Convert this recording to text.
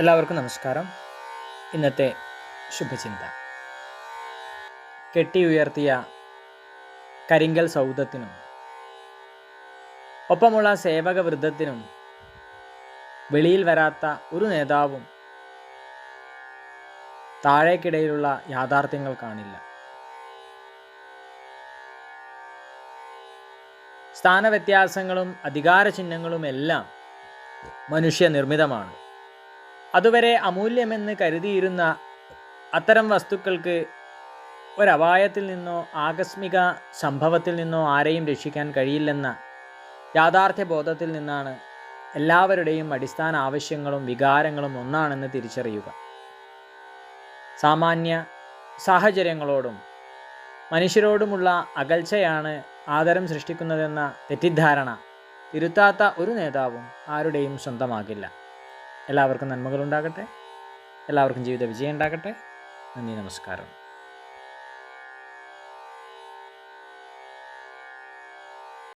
എല്ലാവർക്കും നമസ്കാരം. ഇന്നത്തെ ശുഭചിന്ത: കെട്ടി ഉയർത്തിയ കരിങ്കൽ സൗധത്തിനും ഒപ്പമുള്ള സേവക വൃദ്ധത്തിനും വെളിയിൽ വരാത്ത ഒരു നേതാവും താഴേക്കിടയിലുള്ള യാഥാർത്ഥ്യങ്ങൾ കാണില്ല. സ്ഥാനവ്യത്യാസങ്ങളും അധികാര ചിഹ്നങ്ങളുമെല്ലാം മനുഷ്യനിർമ്മിതമാണ്. അതുവരെ അമൂല്യമെന്ന് കരുതിയിരുന്ന അത്തരം വസ്തുക്കൾക്ക് ഒരപായത്തിൽ നിന്നോ ആകസ്മിക സംഭവത്തിൽ നിന്നോ ആരെയും രക്ഷിക്കാൻ കഴിയില്ലെന്ന യാഥാർത്ഥ്യബോധത്തിൽ നിന്നാണ് എല്ലാവരുടെയും അടിസ്ഥാന ആവശ്യങ്ങളും വികാരങ്ങളും ഒന്നാണെന്ന് തിരിച്ചറിയുക. സാമാന്യ സാഹചര്യങ്ങളോടും മനുഷ്യരോടുമുള്ള അകൽച്ചയാണ് ആദരം സൃഷ്ടിക്കുന്നതെന്ന തെറ്റിദ്ധാരണ തിരുത്താത്ത ഒരു നേതാവും ആരുടെയും സ്വന്തമാകില്ല. എല്ലാവർക്കും നന്മകളുണ്ടാകട്ടെ. എല്ലാവർക്കും ജീവിത വിജയം ഉണ്ടാകട്ടെ. നന്ദി, നമസ്കാരം.